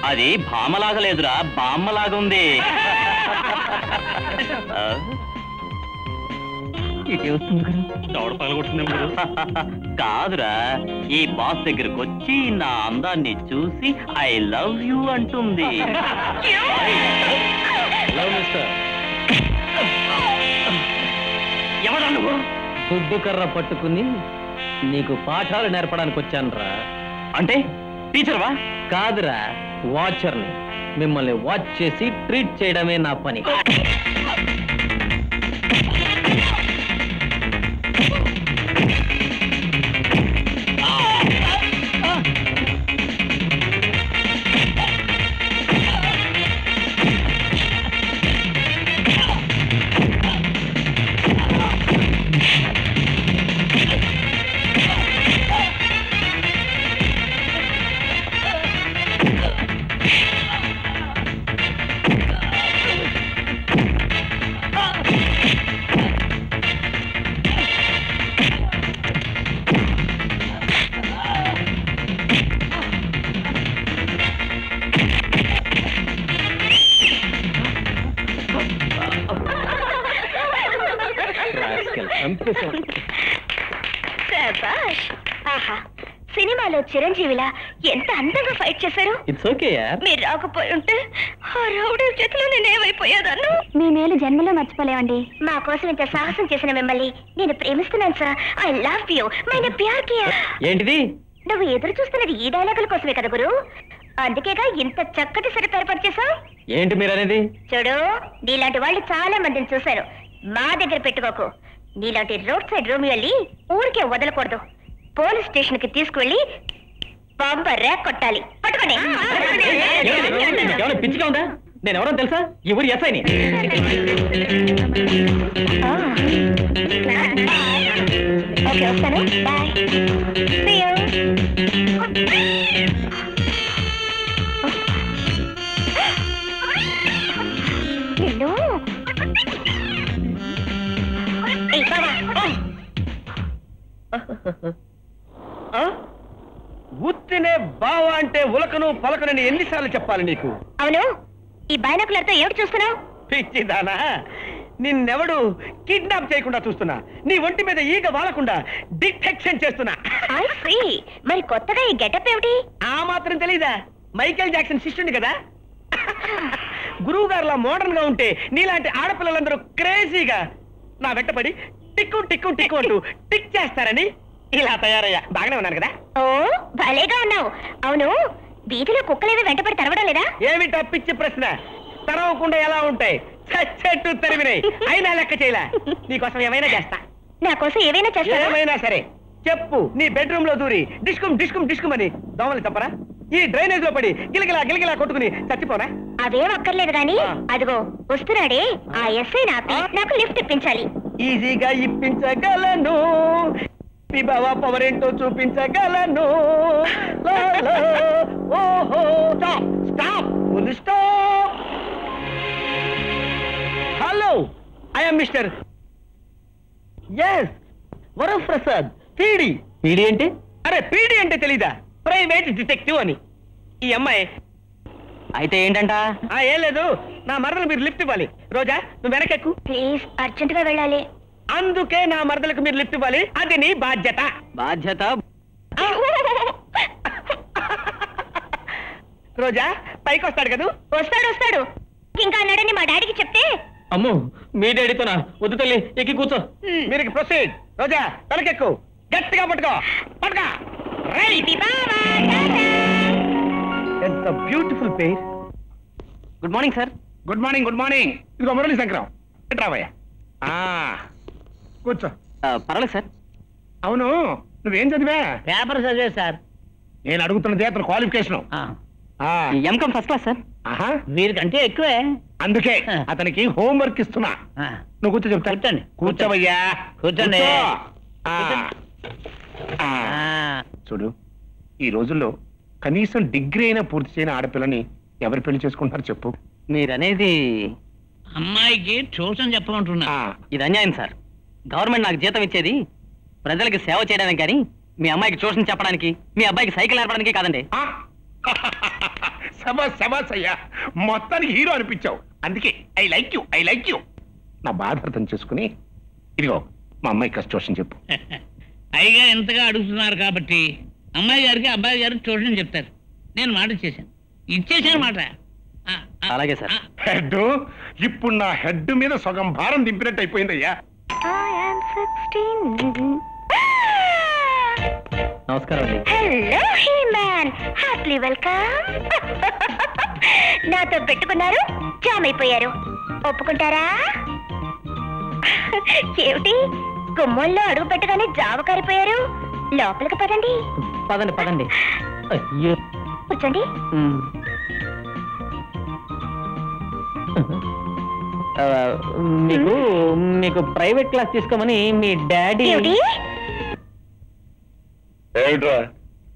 అది భామలాగా లేదురా, బామ్మలాగా ఉంది. కాదురా, ఈ బాస్ దగ్గరకు వచ్చి నా అందాన్ని చూసి ఐ లవ్ యూ అంటుంది. ఎవరా నువ్వు? దుడ్డు కర్ర పట్టుకుని నీకు పాఠాలు నేర్పడానికి వచ్చానురా. అంటే టీచర్వా? కాదురా, వాచర్ని. మిమ్మల్ని వాచ్ చేసి ట్రీట్ చేయడమే నా పని. సినిమాలో చిరంజీవిలా ఎంత అందంగా ఫైట్ చేశారు. ఇట్స్ ఓకే యార్. మీరు రాకపోయి ఉంటే ఆ రౌడీ చేతిలో నేనేమైపోయేదాన్ని. మీ మేలు జన్మలో మర్చిపోలేవండి. మా కోసం ఇంత సాహసం చేసిన మిమ్మల్ని నేను ప్రేమిస్తున్నాను సార్. I love you. మైనే ప్యార్ కియా. ఏంటిది? నువ్వు ఎదురు చూస్తున్నది ఈ డైలాగుల కోసమే కదా గురు. అందుకేగా ఇంత చక్కటి సరి ఏర్పాటు చేశావు. ఏంటి మీరు అనేది? చూడు, నీలాంటి వాళ్ళు చాలా మందిని చూశారు. మా దగ్గర పెట్టుకోకు. నీలాంటి రోడ్ సైడ్ రోమియోల్ని ఊరికే వదలకూడదు. పోలీస్ స్టేషన్ కి తీసుకువెళ్ళి బంపర్ ర్యాక్ కొట్టాలి. పట్టుకోండి. పిచ్చిగా ఉందా? నేను ఎవరో తెలుసా? ఈ ఊరి ఎస్ఐని. ఓకే, వస్తాను. బాయ్. See you. హలో. ఏయ్ బావా. ఉత్తినే బావా అంటే ఉలకను పలకనని ఎన్నిసార్లు చెప్పాలి నీకు? అవును, ఈ బైనాకులర్తో ఏమిటి చూస్తున్నావు? పిచ్చిదానా, నిన్నెవడు కిడ్నాప్ చేయకుండా చూస్తున్నా. నీ ఒంటి మీద ఈగ వాలకుండా డిటెక్షన్ చేస్తున్నా. మరి కొత్తగా ఈ గెటప్ ఏమిటి? ఆ మాత్రం తెలీదా? మైకేల్ జాక్సన్ శిష్యుని కదా. గురువు గారులా మోడర్న్ గా ఉంటే నీలాంటి ఆడపిల్లలందరూ క్రేజీగా నా వెంటపడి టిక్కు టిక్కు టిక్కు అంటూ టిక్ చేస్తారని ఇలా తయారయ్యా. బాగానే ఉన్నాను కదా? ఓ, భలేగా ఉన్నావు. అవును, వీధిలో కుక్కలేవి వెంటపడి తరవడం లేదా? ఏమిటా పిచ్చి ప్రశ్న? తరవకుండా ఎలా ఉంటాయి? చచ్చెట్టు తరిమినాయి. అయినా లెక్క చేయలే. నీకోసం ఏమైనా చేస్తా. నా కోసం ఏమైనా చేస్తా? ఏమైనా సరే చెప్పు. నీ బెడ్రూమ్ లో దూరి డిస్కుమ్ డిస్కుమ్ డిస్కుమ్ అని దోమలు తప్పరా? ఈ డ్రైనేజ్ లో పడి గిలగిలా గిలగిలా కొట్టుకుని చచ్చిపోనా? అదేం అక్కర్లేదు గాని, అదిగో వస్తున్నాడే ఆ ఎస్ఐ నాకు లిఫ్ట్ ఇప్పించాలి. ఈజీగా ఇప్పించగలను. మీ బావా పవర్ ఏంటో చూపించగలను. ఓహో, stop stop, full stop. Hello, I'm mister S Varaprasad, PD. PD అంటే? అరే, పీడి అంటే తెలీదా? ప్రైవేట్ డిటెక్టివ్ అని. ఈ అమ్మాయి అయితే ఏంటంట? ఏం లేదు, నా మరదలు మీరు లిఫ్ట్ ఇవ్వాలి. రోజా, నువ్వు వెనకెక్కు ప్లీజ్, అర్జెంట్ గా వెళ్ళాలి. అందుకే నా మరదలకు మీరు లిఫ్ట్ ఇవ్వాలి. అది నీ బాధ్యత. బాధ్యత? రోజా, పైకి వస్తాడు కదా? వస్తాడు వస్తాడు. ఇంకా అన్నాడని మా డాడీకి చెప్తే. అమ్మో, మీ డాడీతోనా? వద్దు తల్లి, ఎక్కి కూర్చో. మీరు ప్రొసీడ్. రోజా, వెనకెక్కు. గట్టిగా పట్టుకో. పట్టుకో. ఎంత బ్యూటిఫుల్ పేర్. Good morning sir. Good morning. Good morning. ఇదిగో మురళి శంకరం, రావయ్యా. కూర్చో. పర్వాలేదు సార్. అవును, నువ్వేం చదివా? పేపర్ చదివే సార్. నేను అడుగుతున్నది అతను qualification. MCom first class sir. వీరికంటే ఎక్కువే. అందుకే అతనికి హోంవర్క్ ఇస్తున్నా. నువ్వు కూర్చో చెప్తా. కూర్చోండి. కూర్చోవయ్యా. కూర్చోండి. చూడు, ఈ రోజుల్లో కనీసం డిగ్రీ అయినా పూర్తి చేయని ఆడపిల్లని ఎవరు పెళ్లి చేసుకుంటారు చెప్పు? మీరనేది అమ్మాయికి ట్యూషన్ చెప్పమంటున్నా. ఇది అన్యాయం సార్. గవర్నమెంట్ నాకు జీతం ఇచ్చేది ప్రజలకి సేవ చేయడానికి కానీ మీ అమ్మాయికి ట్యూషన్ చెప్పడానికి మీ అబ్బాయికి సైకిల్ నేర్పడానికి కాదండి. శబాస్ అయ్యా, మొత్తానికి హీరో అనిపించావు. అందుకే ఐ లైక్ యూ. నా బాధ అర్థం చేసుకుని ఇదిగో మా అమ్మాయికి ట్యూషన్ చెప్పు. అయ్యగా ఎంతగా అడుగుతున్నారు కాబట్టి అమ్మాయి గారికి అబ్బాయి గారికి ట్యూషన్ చెప్తారు. నేను మాట ఇచ్చేసాను మాట. అలాగే సార్. హెడ్, ఇప్పుడు నా హెడ్ మీద సగం భారం దింపినట్టు అయిపోయిందయ్యా. నమస్కారం అండి. Hello he man, heartly welcome. నాతో పెట్టుకున్నారు, జామ్ అయిపోయారు. ఒప్పుకుంటారా? ఏమిటి గుమ్మల్లో అడుగు పెట్టగానే జామ కారిపోయారు? లోపలికి పదండి. పదండి. అయ్యో, కూర్చోండి. మీకు ప్రైవేట్ క్లాస్ తీసుకోమని మీ డాడీ. ఏమిట్రా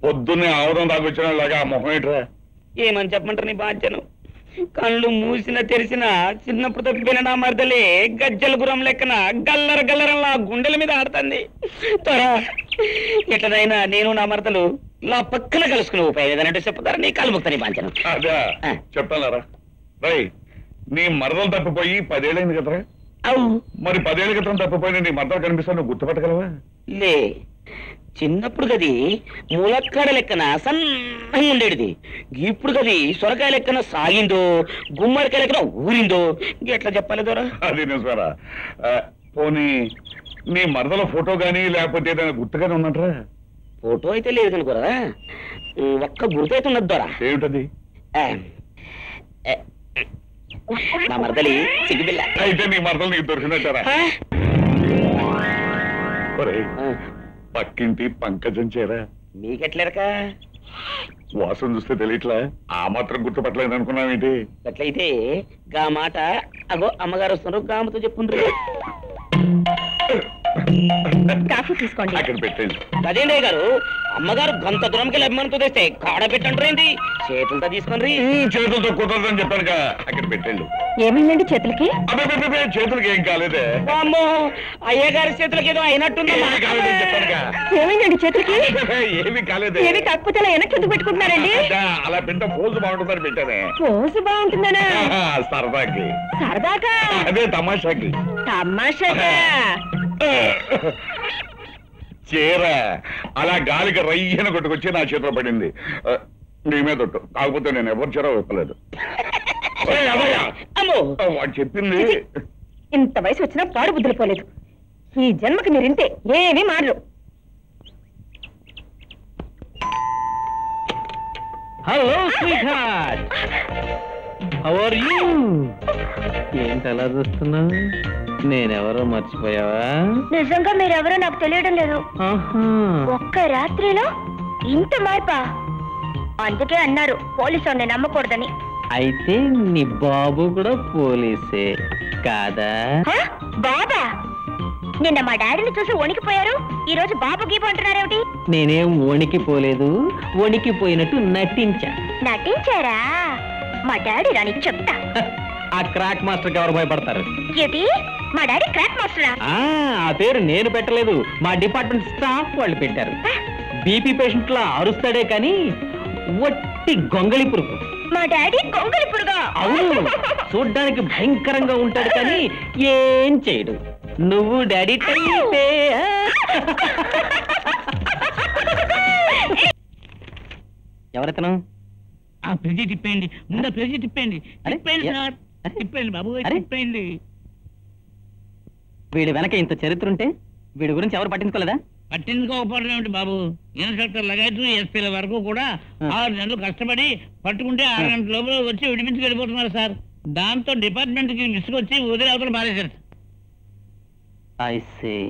పొద్దున్నే ఆవరం దాకొచ్చిన లాగా మొహం ఏట్రా? ఏమని చెప్పమంటారు నీ బాధ్యను? కళ్ళు మూసిన తెరిసిన చిన్నప్పుడు తప్పిన నా మరదలే గజ్జల గురం లెక్కన గల్లరలా గుండెల మీద ఆడుతుంది. త్వర ఎట్లనైనా నేను నా మరదలు నా పక్కన కలుసుకుని ఉపయోగం చెప్తారా? నీ కాలు ముక్త నీ బాధ్యను. అదే చెప్తానారా రై, నీ మరదలు తప్పిపోయి 10 ఏళ్ళైంది కదరా? అవు మరి 10 ఏళ్ళ క్రితం తప్పిపోయిన నీ మరదలు కనిపిస్తా నువ్వు గుర్తుపట్టగలవా? లే, చిన్నప్పుడు గది ములక్కాడ లెక్కన సన్నగా ఉండేది. ఇప్పుడు గది సొరకాయ లెక్కన సాగిందో, గుమ్మడికాయ లెక్కన ఊరిందో. ఎట్లా చెప్పాలి దొరా? అది నిజమేరా. పోనీ నీ మరదల ఫోటో గానీ లేకపోతే ఏదైనా గుర్తుగానే ఉన్నట్రా? ఫోటో అయితే లేదు కనుకోరా, ఒక్క గుర్తు అయితే ఉన్నది దొరా. ఏమిటది? నా మరదలి సిగ్గుపిల్ల. అయితే నీ మరదలు నీకు దొరికినట్టారా? పక్కింటి పంకజం చేరా? మీకెట్లేరక వాసన చూస్తే తెలియట్లా? ఆ మాత్రం గుర్తుపట్టలేదు అనుకున్నావేంటి? అట్లయితే గా మాట అగో అమ్మగారు వస్తున్నారు, గామతో చెప్పుండ్రు. కాఫీ తీసుకోండి. అక్కడ పెట్టండి. అదేండే గారు, అమ్మగారు గంత దూరంకి అభిమానంతో తెస్తే కాడ పెట్టండి, చేతులతో తీసుకొని. చేతులతో కుదరదని చెప్పానుగా, అక్కడ పెట్టండి. ఏమైందండి చేతులకి? అబ్బే చేతులకి ఏం కాలేదే. అమ్మో, అయ్యగారి చేతులకి ఏదో అయినట్టుందా? ఏమీ కాలేదని చెప్పానుగా. ఏమైందండి చేతులకి? ఏమి కాలేదే. ఏమి కాకపోతే అలా వెనక్కి ఎందుకు పెట్టుకుంటున్నారండి? అలా పెట్ట పోజు బాగుంటుందని పెట్టానే. పోసు బాగుంటుందనా? సరదాకి. సరదాగా? అదే తమాషాకి. తమాషాగా? చీర అలా గాలికి రయ్యన కొట్టుకొచ్చి నా చేతిలో పడింది. నీ మీద ఒట్టు, కాకపోతే నేను ఎవరి చీర విప్పలేదు. వాడు చెప్పింది. ఇంత వయసు వచ్చినా పాడు బుద్ధులు పోలేదు. ఈ జన్మకి మీరింతే, ఏమీ మారరు. Hello sweetheart, how are you? ఏంటి అలా చూస్తున్నావు? నేనెవరో మర్చిపోయావా? నిజంగా మీరెవరో నాకు తెలియడం లేదు. ఒక్క రాత్రిలో ఇంత మార్పా? అందుకే అన్నారు పోలీసు నమ్మకూడదని. అయితే నీ బాబు కూడా పోలీసే కాదా? బాబా? నిన్న మా డాడీని చూసి వణికిపోయారు, ఈ రోజు బాబు గీపు అంటున్నారేమిటి? నేనేం వణికిపోలేదు, వణికిపోయినట్టు నటించా. నటించారా? మా డాడీ రాని చెప్తా. ఆ క్రాక్ మాస్టర్కి ఎవరు భయపడతారు? ఏంటి, మా డాడీ క్రాక్ మాస్టరా? ఆ పేరు నేను పెట్టలేదు, మా డిపార్ట్మెంట్ స్టాఫ్ వాళ్ళు పెట్టారు. బీపీ పేషెంట్ లా అరుస్తాడే కానీ వట్టి గొంగళి పురుగు. మా డాడీ గొంగళి పురుగా? అవును, చూడ్డానికి భయంకరంగా ఉంటాడు కానీ ఏం చేయడు. నువ్వు డాడీ టైపే. ఎవరెతను? ఆ ఫ్రిడ్జ్ తిప్పేయండి, ముందు ఫ్రిడ్జ్ తిప్పేయండి. తిప్పేయండి సార్, తిప్పేయండి బాబు, తిప్పేయండి. వీడి వెనక ఇంత చరిత్ర ఉంటే వీడి గురించి ఎవరు పట్టించుకోలేదా? పట్టించుకోకపోవడం ఏమిటి బాబు, ఇన్స్పెక్టర్ లగేజ్ ఎస్పీల వరకు కూడా 6 నెలలు కష్టపడి పట్టుకుంటే 6 గంటల లోపల వచ్చి విడిపించుకు వెళ్ళిపోతున్నారు సార్. దాంతో డిపార్ట్మెంట్ కి విసుకొచ్చి వదిలే అవతల మారేశారు. I see.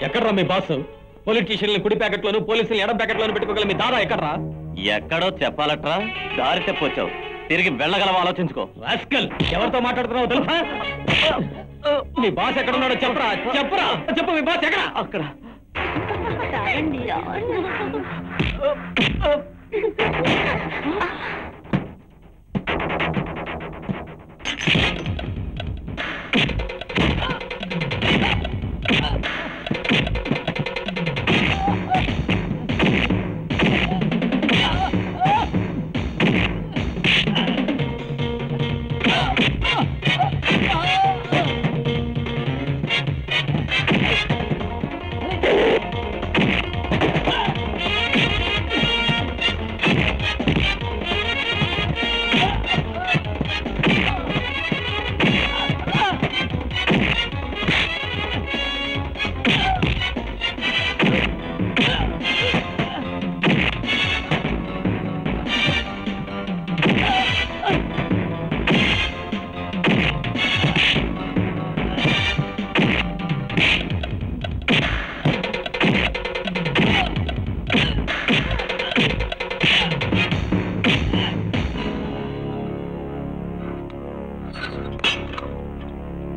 ఎక్కడ్రా మీ బాస్? పొలిటీషియన్లు కుడి ప్యాకెట్లోను పోలీసులు ఎడం ప్యాకెట్లోను పెట్టుకోగల మీ దాదా ఎక్కడ్రా? ఎక్కడో చెప్పాలట్రా, దారి తెప్పొచ్చావు, తిరిగి వెళ్ళగలవా ఆలోచించుకో. రాస్కల్, ఎవరితో మాట్లాడుతున్నావు తెలుసా? మీ బాస్ ఎక్కడున్నాడో చెప్పరా, చెప్పరా, చెప్పు. మీ బాస్ ఎక్కడ? అక్కడ.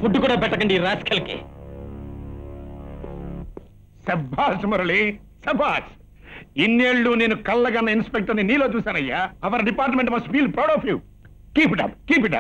ఫుడ్ కూడా పెట్టకండి రాస్కల్కి. సభాష్ మురళి, సభాష్. ఇన్నేళ్లు నేను కళ్ళగన్న ఇన్స్పెక్టర్ని నీలో చూశానయ్యా. Our department must feel proud of you. Keep it up, keep it up.